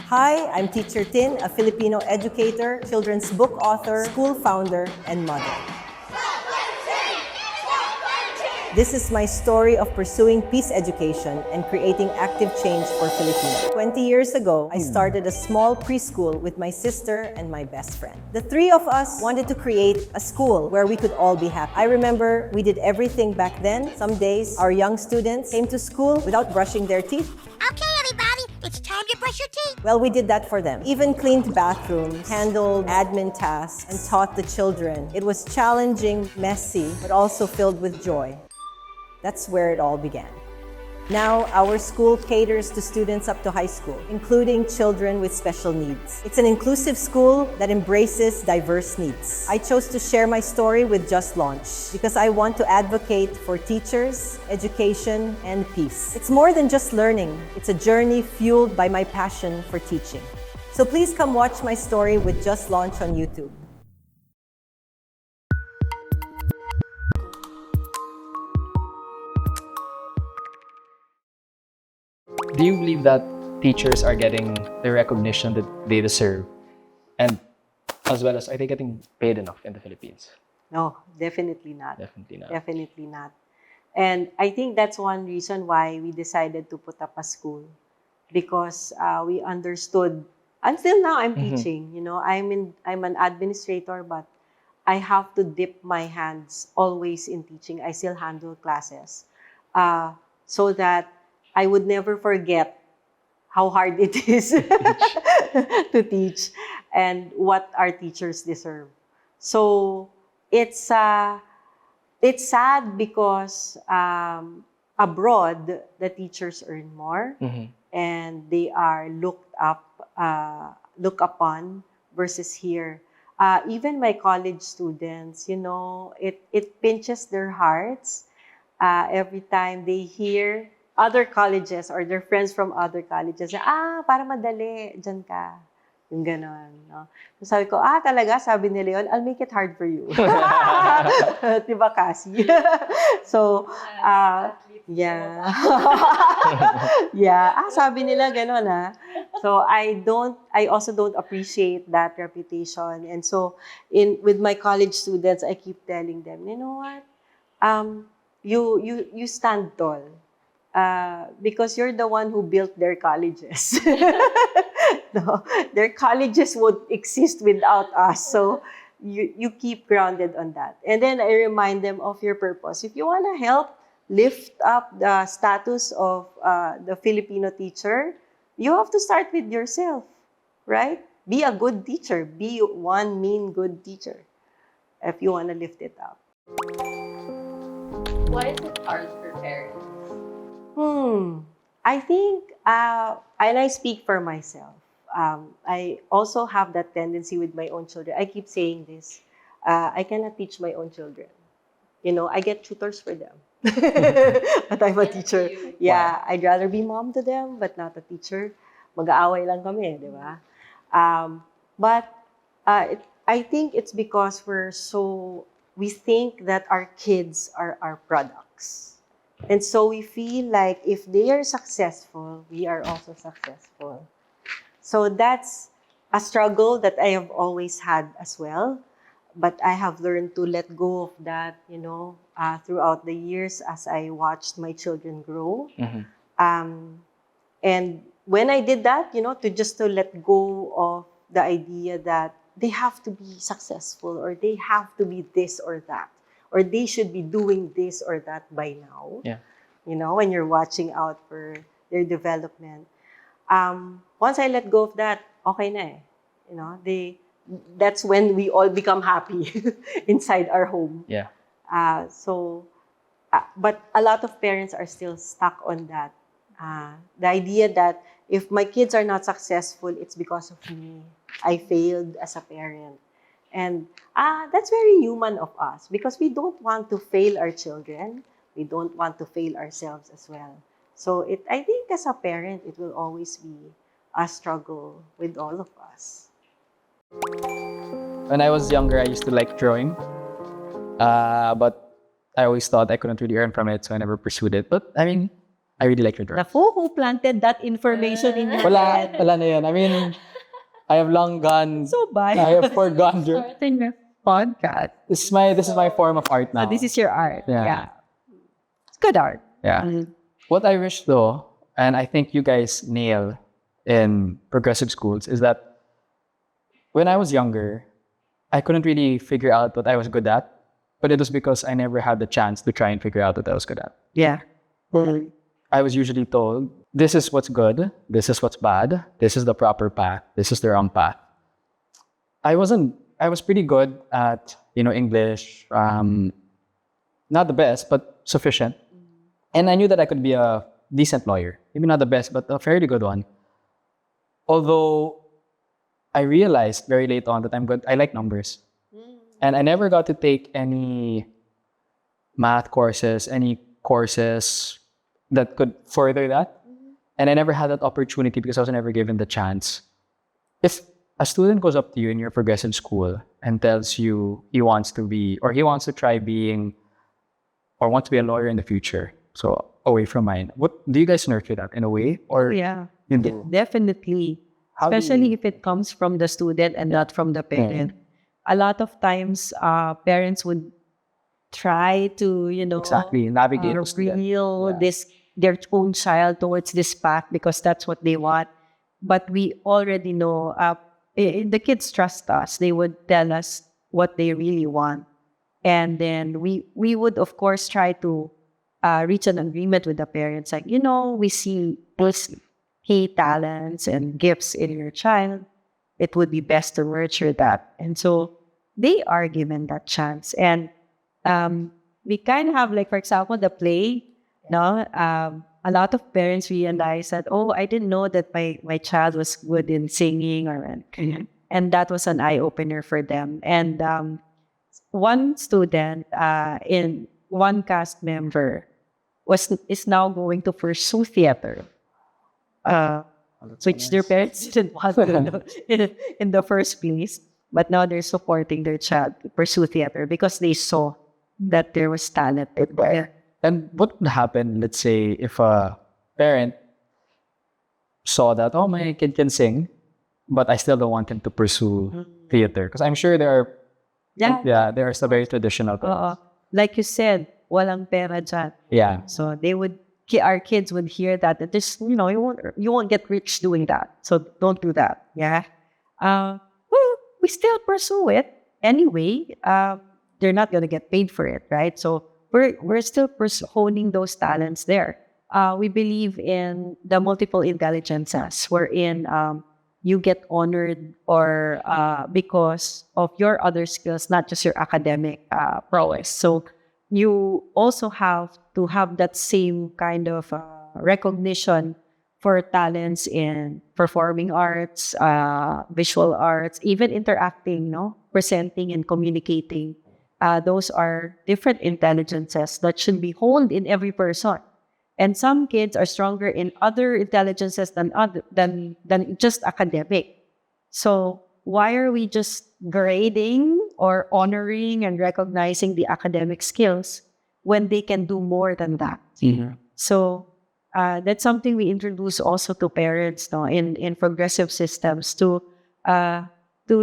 Hi, I'm Teacher Tin, a Filipino educator, children's book author, school founder, and mother. This is my story of pursuing peace education and creating active change for Filipinos. 20 years ago, I started a small preschool with my sister and my best friend. The three of us wanted to create a school where we could all be happy. I remember we did everything back then. Some days, our young students came to school without brushing their teeth. Okay, everybody, it's time to brush your teeth. Well, we did that for them. Even cleaned bathrooms, handled admin tasks, and taught the children. It was challenging, messy, but also filled with joy. That's where it all began. Now, our school caters to students up to high school, including children with special needs. It's an inclusive school that embraces diverse needs. I chose to share my story with Just Launch because I want to advocate for teachers, education, and peace. It's more than just learning. It's a journey fueled by my passion for teaching. So please come watch my story with Just Launch on YouTube. Do you believe that teachers are getting the recognition that they deserve? And as well as, are they getting paid enough in the Philippines? No, definitely not. Definitely not. Definitely not. And I think that's one reason why we decided to put up a school. Because we understood, until now I'm teaching, you know, I'm an administrator, but I have to dip my hands always in teaching. I still handle classes so that I would never forget how hard it is to teach and what our teachers deserve. So it's sad because abroad the teachers earn more and they are looked upon versus here. Even my college students, you know, it pinches their hearts every time they hear other colleges or their friends from other colleges, para madali, dyan ka. Yung ganon, no? So sabi ko, talaga, sabi nila yun, I'll make it hard for you. Diba, Cassie? So, yeah. Yeah, sabi nila ganon, ha? So I also don't appreciate that reputation. And so, with my college students, I keep telling them, you know what? You stand tall. Because you're the one who built their colleges. No, their colleges would exist without us. So you keep grounded on that. And then I remind them of your purpose. If you want to help lift up the status of the Filipino teacher, you have to start with yourself, right? Be a good teacher. Be one mean good teacher if you want to lift it up. Why is it hard for parents? I think, and I speak for myself, I also have that tendency with my own children. I keep saying this, I cannot teach my own children. You know, I get tutors for them. But I'm a teacher. Yeah, I'd rather be mom to them, but not a teacher. Mag-aaway lang kami, di ba? But I think it's because we think that our kids are our products. And so we feel like if they are successful, we are also successful. So that's a struggle that I have always had as well. But I have learned to let go of that, you know, throughout the years as I watched my children grow. And when I did that, you know, to let go of the idea that they have to be successful or they have to be this or that, or they should be doing this or that by now. Yeah. You know, when you're watching out for their development. Once I let go of that, okay na eh. You know, that's when we all become happy inside our home. Yeah. But a lot of parents are still stuck on that. The idea that if my kids are not successful, it's because of me. I failed as a parent. And that's very human of us because we don't want to fail our children. We don't want to fail ourselves as well. So I think as a parent, it will always be a struggle with all of us. When I was younger, I used to like drawing. But I always thought I couldn't really earn from it, so I never pursued it. But I mean, I really like your drawings. Naku, who planted that information in your head? Wala na yan. I mean, I have long gone. So bad. I have forgone. Starting a podcast. This is my form of art now. So this is your art. Yeah. It's good art. Yeah. What I wish though, and I think you guys nail in progressive schools, is that when I was younger, I couldn't really figure out what I was good at, but it was because I never had the chance to try and figure out what I was good at. Yeah. I was usually told, this is what's good, this is what's bad, this is the proper path, this is the wrong path. I was pretty good at, English, not the best, but sufficient. And I knew that I could be a decent lawyer. Maybe not the best, but a fairly good one. Although I realized very late on that I like numbers. And I never got to take any math courses, any courses that could further that. And I never had that opportunity because I was never given the chance. If a student goes up to you in your progressive school and tells you he wants to try being or wants to be a lawyer in the future, so away from mine, what do you guys nurture that in a way? Or Yeah. you do? Definitely. How do Especially you- if it comes from the student and not from the parent. A lot of times, parents would try to, Exactly, navigate the student. reel Yeah. their own child towards this path because that's what they want. But we already know, the kids trust us. They would tell us what they really want. And then we would, of course, try to reach an agreement with the parents. Like, we see those key talents and gifts in your child. It would be best to nurture that. And so they are given that chance. And we kind of have, like, for example, the play, a lot of parents realize that, I didn't know that my child was good in singing and that was an eye-opener for them. And one student in one cast member is now going to pursue theater. Which their parents didn't want to in the first place. But now they're supporting their child to pursue theater because they saw that there was talent in there. And what would happen, let's say, if a parent saw that, my kid can sing, but I still don't want him to pursue theater? Because I'm sure there are some very traditional parents. Like you said, walang pera dyan. Yeah. So our kids would hear that this, you won't get rich doing that. So don't do that. Yeah. Well, we still pursue it anyway. They're not going to get paid for it, right? So we're still honing those talents there. We believe in the multiple intelligences, wherein you get honored or because of your other skills, not just your academic prowess. So you also have to have that same kind of recognition for talents in performing arts, visual arts, even interacting, presenting and communicating. Those are different intelligences that should be honed in every person. And some kids are stronger in other intelligences than just academic. So why are we just grading or honoring and recognizing the academic skills when they can do more than that? Mm-hmm. So that's something we introduce also to parents in progressive systems to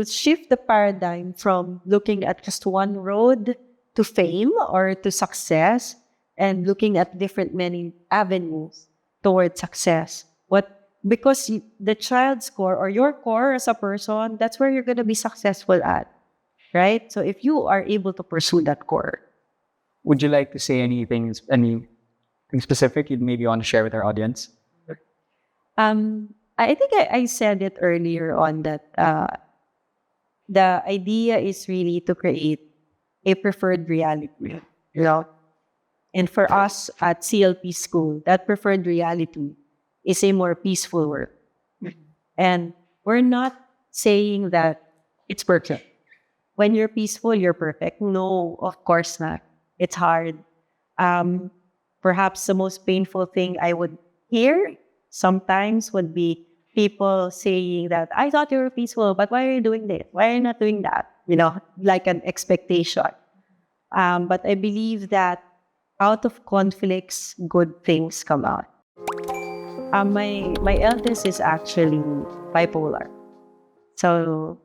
shift the paradigm from looking at just one road to fame or to success and looking at many avenues towards success. Because the child's core or your core as a person, that's where you're going to be successful at, right? So if you are able to pursue that core. Would you like to say anything specific you'd maybe want to share with our audience? I think I said it earlier on that the idea is really to create a preferred reality, And for us at CLP school, that preferred reality is a more peaceful world. And we're not saying that it's perfect. When you're peaceful, you're perfect. No, of course not. It's hard. Perhaps the most painful thing I would hear sometimes would be people saying that, I thought you were peaceful, but why are you doing this? Why are you not doing that? Like an expectation. But I believe that out of conflicts, good things come out. My eldest is actually bipolar. So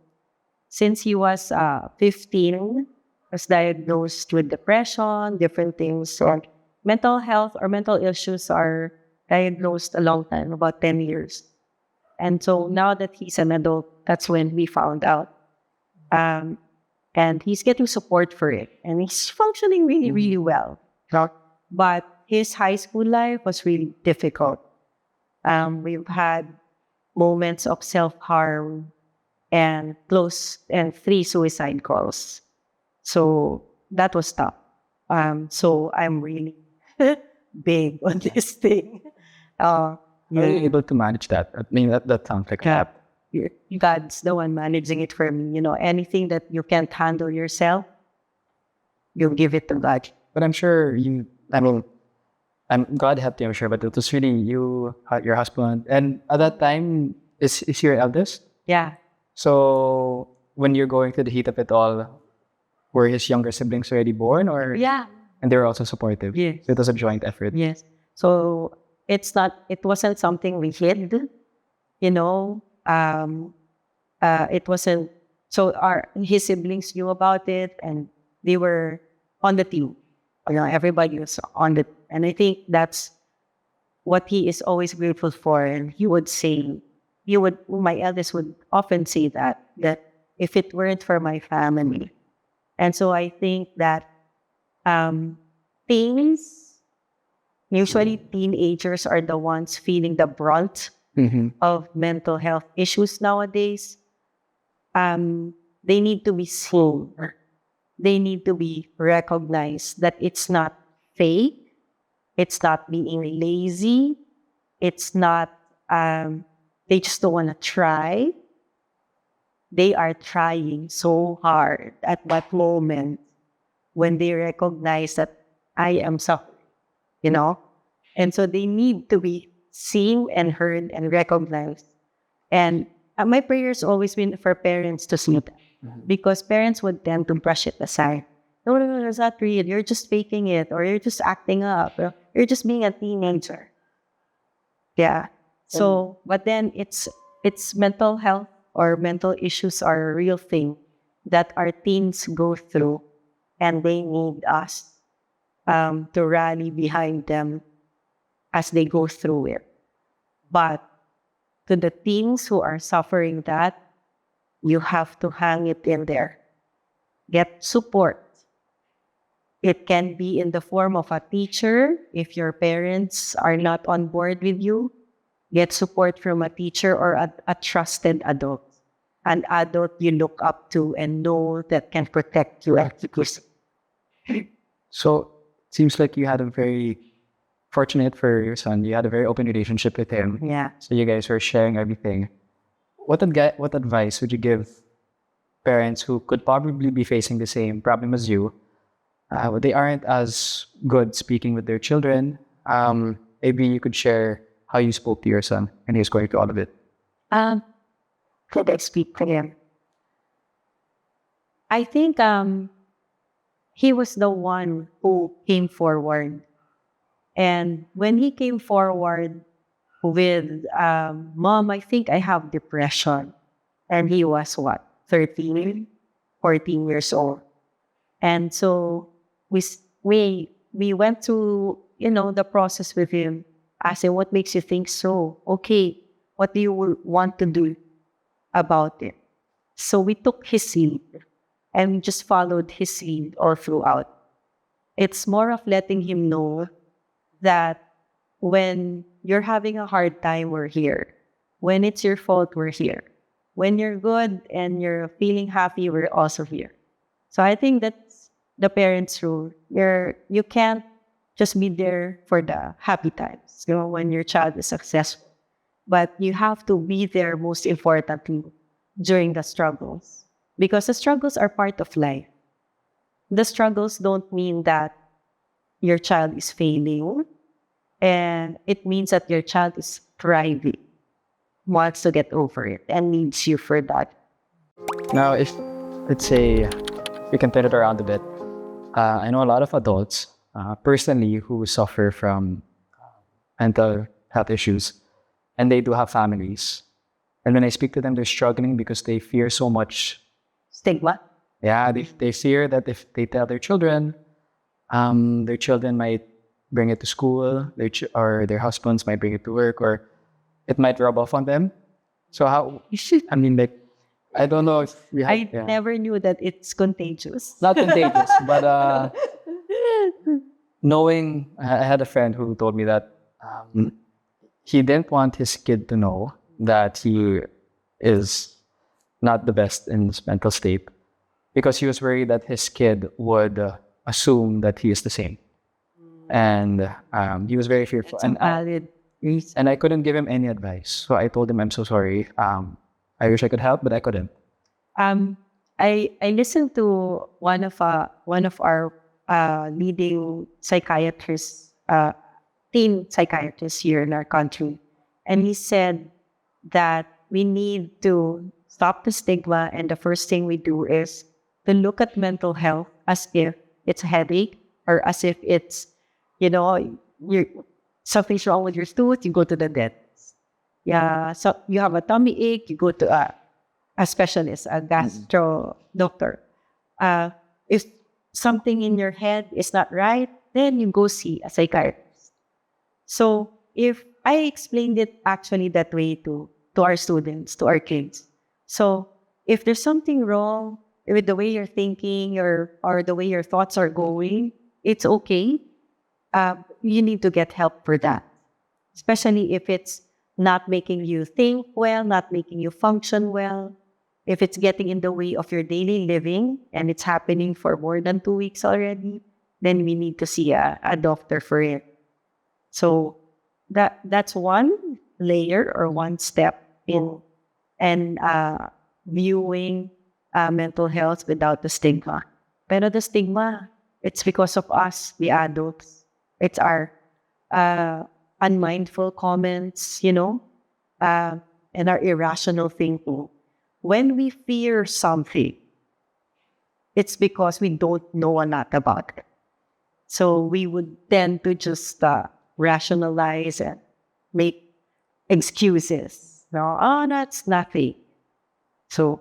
since he was 15, was diagnosed with depression, different things. So mental health or mental issues are diagnosed a long time, about 10 years. And so now that he's an adult, that's when we found out. Um, and he's getting support for it. And he's functioning really, really well. But his high school life was really difficult. We've had moments of self-harm and 3 suicide calls. So that was tough. So I'm really big on this thing. How are you able to manage that? I mean, that sounds like God, God's the one managing it for me. Anything that you can't handle yourself, you give it to God. But I'm sure God helped you, I'm sure, but it was really you, your husband. And at that time, is he your eldest? Yeah. So when you're going through the heat of it all, were his younger siblings already born, or Yeah. and they were also supportive? Yes. So it was a joint effort. Yes. So it wasn't something we hid, it wasn't, so his siblings knew about it and they were on the team. Everybody was on the, and I think that's what he is always grateful for. And my eldest would often say that if it weren't for my family. And so I think that usually teenagers are the ones feeling the brunt of mental health issues nowadays. They need to be seen. They need to be recognized that it's not fake. It's not being lazy. It's not, they just don't want to try. They are trying so hard at that moment when they recognize that I am suffering, And so they need to be seen and heard and recognized. And my prayer's always been for parents to see that. Because parents would tend to brush it aside. No, it's not real. You're just faking it, or you're just acting up. Or you're just being a teenager. Yeah. So, but then it's mental health or mental issues are a real thing that our teens go through, and they need us to rally behind them as they go through it. But to the teens who are suffering that, you have to hang it in there. Get support. It can be in the form of a teacher. If your parents are not on board with you, get support from a teacher or a trusted adult. An adult you look up to and know that can protect you. So it seems like you had a very fortunate for your son. You had a very open relationship with him. Yeah. So you guys were sharing everything. What advice would you give parents who could probably be facing the same problem as you? They aren't as good speaking with their children. Maybe you could share how you spoke to your son and he's going through all of it. Could I speak to him? I think he was the one who came forward. And when he came forward with, Mom, I think I have depression. And he was 13, 14 years old. And so we went through, the process with him. I said, what makes you think so? Okay, what do you want to do about it? So we took his lead and we just followed his lead all throughout. It's more of letting him know that when you're having a hard time, we're here. When it's your fault, we're here. When you're good and you're feeling happy, we're also here. So I think that's the parents' rule. You can't just be there for the happy times, when your child is successful. But you have to be there, most importantly, during the struggles. Because the struggles are part of life. The struggles don't mean that your child is failing. And it means that your child is thriving, wants to get over it, and needs you for that. Now, if, let's say, we can turn it around a bit. I know a lot of adults, personally, who suffer from mental health issues. and they do have families. And when I speak to them, they're struggling because they fear so much. Stigma. Yeah, they fear that if they tell their children might bring it to school, or their husbands might bring it to work, or it might rub off on them. So how? I mean, like, I don't know if we have. I never knew that it's contagious. Not contagious, but knowing, I had a friend who told me that he didn't want his kid to know that he is not the best in his mental state because he was worried that his kid would assume that he is the same. And he was very fearful. It's a valid reason. And I couldn't give him any advice. So I told him, I'm so sorry. I wish I could help, but I couldn't. I listened to one of our leading psychiatrists, teen psychiatrists here in our country, and he said that we need to stop the stigma, and the first thing we do is to look at mental health as if it's a headache or as if it's, something's wrong with your tooth, you go to the dentist. Yeah, so you have a tummy ache, you go to a specialist, a gastro doctor. If something in your head is not right, then you go see a psychiatrist. So if I explained it actually that way to our students, to our kids. So if there's something wrong with the way you're thinking or the way your thoughts are going, it's okay. You need to get help for that. Especially if it's not making you think well, not making you function well. If it's getting in the way of your daily living and it's happening for more than 2 weeks already, then we need to see a doctor for it. So that's one layer or one step in and viewing mental health without the stigma. Pero the stigma, it's because of us, the adults. It's our unmindful comments, and our irrational thinking. When we fear something, it's because we don't know a lot about it. So we would tend to just rationalize and make excuses. No, that's nothing. So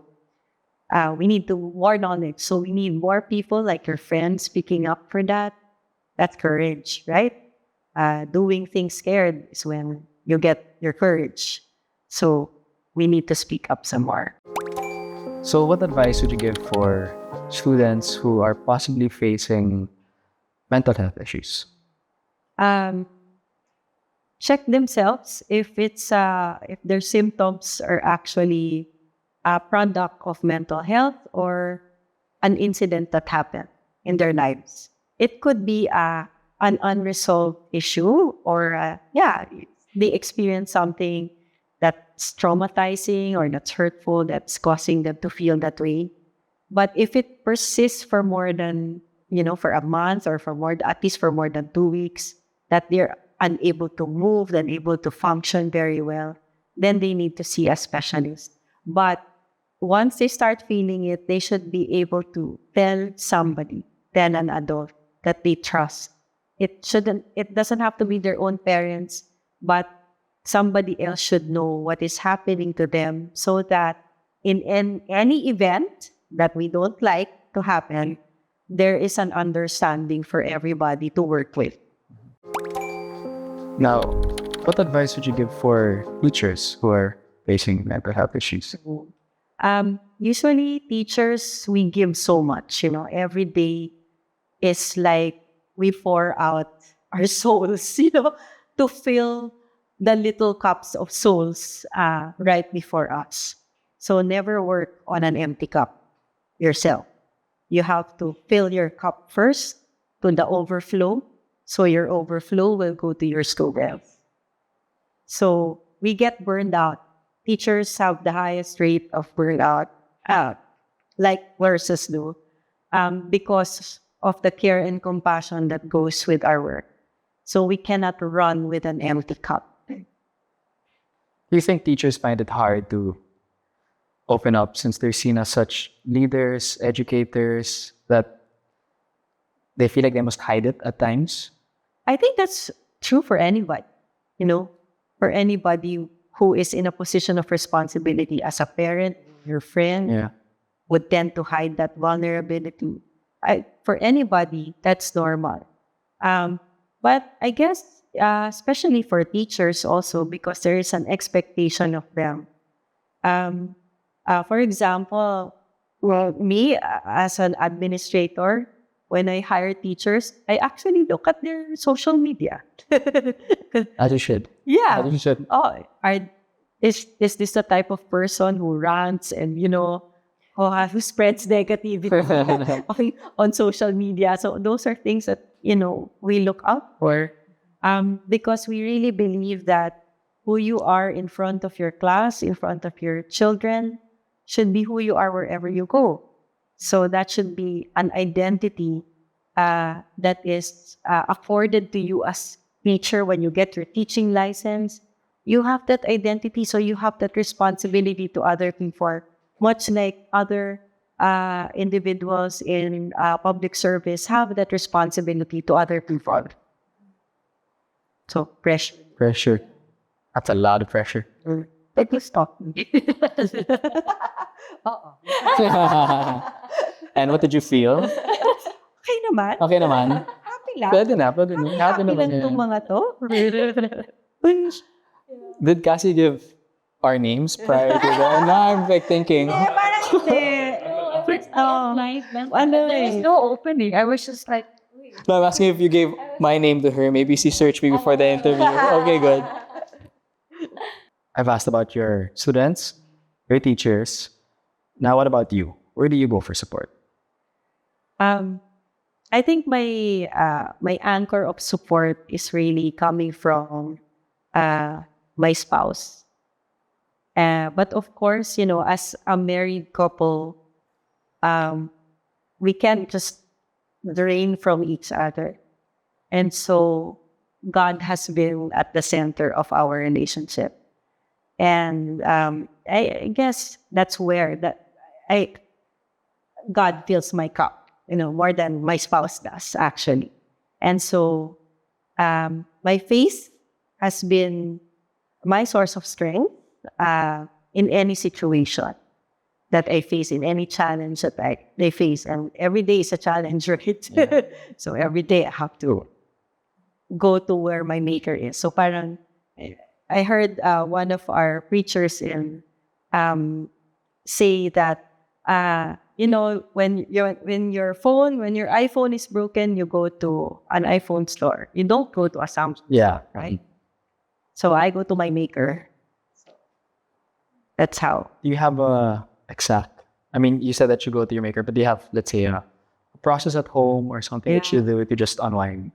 we need more knowledge. So we need more people like your friends speaking up for that. That's courage, right? Doing things scared is when you get your courage. So we need to speak up some more. So what advice would you give for students who are possibly facing mental health issues? Check themselves if their symptoms are actually a product of mental health or an incident that happened in their lives. It could be an unresolved issue or they experience something that's traumatizing or that's hurtful, that's causing them to feel that way. But if it persists for more than, for a month or at least for more than 2 weeks, that they're unable to move, unable to function very well, then they need to see a specialist. But once they start feeling it, they should be able to tell an adult that they trust. It doesn't have to be their own parents, but somebody else should know what is happening to them so that in any event that we don't like to happen, there is an understanding for everybody to work with. Now, what advice would you give for teachers who are facing mental health issues? Usually teachers, we give so much, every day is like we pour out our souls, to fill the little cups of souls right before us. So never work on an empty cup yourself. You have to fill your cup first to the overflow. So your overflow will go to your students. So we get burned out. Teachers have the highest rate of burnout, like nurses do, because of the care and compassion that goes with our work. So we cannot run with an empty cup. Do you think teachers find it hard to open up since they're seen as such leaders, educators, that they feel like they must hide it at times? I think that's true for anybody, for anybody who is in a position of responsibility as a parent, your friend, Yeah. would tend to hide that vulnerability. For anybody, that's normal. But I guess, especially for teachers also, because there is an expectation of them. For example, well, me as an administrator, when I hire teachers, I actually look at their social media. As you should. Yeah. As you should. Oh, is this the type of person who rants and who spreads negativity on social media? So those are things that we look out for, because we really believe that who you are in front of your class, in front of your children, should be who you are wherever you go. So that should be an identity that is afforded to you as teacher when you get your teaching license. You have that identity, so you have that responsibility to other people, much like other individuals in public service have that responsibility to other people. So pressure. Pressure. That's a lot of pressure. Let me stop. And what did you feel? Okay naman. Okay naman. Happy lang. Pwede na, pwede na. Happy naman lang yan. itong mga to. Did Cassie give our names prior to that? Now I'm like thinking. Parang hindi. There's no opening. I was just like, No, I'm asking if you gave my name to her. Maybe she searched me before the interview. Okay, good. I've asked about your students, your teachers. Now, what about you? Where do you go for support? I think my anchor of support is really coming from my spouse. But of course, as a married couple, we can't just drain from each other. And so God has been at the center of our relationship. And I guess that's where God fills my cup, more than my spouse does, actually. And so my faith has been my source of strength in any situation that I face, in any challenge that they face. And every day is a challenge, right? Yeah. So every day I have to go to where my maker is. So parang, I heard one of our preachers say that, when your iPhone is broken, you go to an iPhone store. You don't go to a Samsung store, right? So I go to my maker. So that's how. Do you have a exact? I mean, you said that you go to your maker, but do you have, let's say, a process at home or something that you do to just unwind?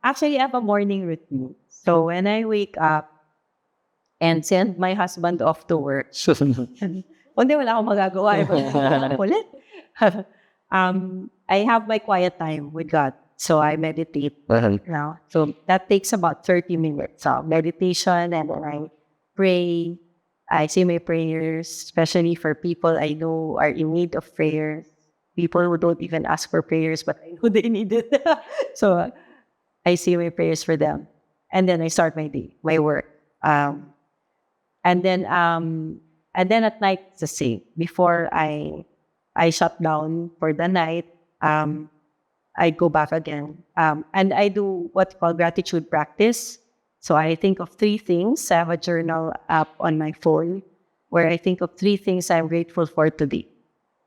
Actually, I have a morning routine. So when I wake up and send my husband off to work, hindi, wala akong magagawa. Kulit. I have my quiet time with God. So I meditate now. So that takes about 30 minutes of meditation, and then I pray. I say my prayers, especially for people I know are in need of prayers. People who don't even ask for prayers, but I know they need it. So I say my prayers for them. And then I start my day, my work. And then at night it's the same. Before I shut down for the night, I go back again. And I do what we call gratitude practice. So I think of 3 things. I have a journal app on my phone where I think of 3 things I'm grateful for today.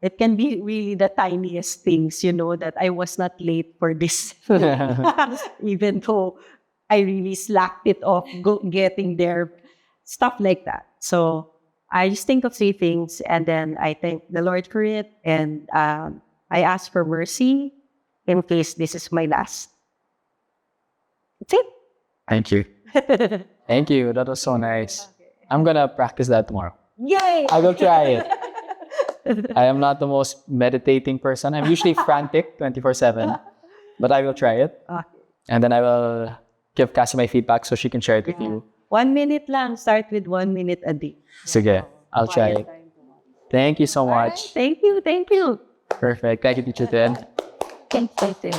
It can be really the tiniest things, that I was not late for this. Even though I really slacked it off getting there, stuff like that. So I just think of 3 things, and then I thank the Lord for it, and I ask for mercy in case this is my last. That's it. Thank you. Thank you. That was so nice. I'm going to practice that tomorrow. Yay! I will try it. I am not the most meditating person. I'm usually frantic 24/7, but I will try it. Okay. And then I will give Cassie my feedback so she can share it with you. 1 minute lang. Start with 1 minute a day. Sige, I'll try it. Thank you so much. Thank you. Perfect. Thank you, Teacher Ted. thank you.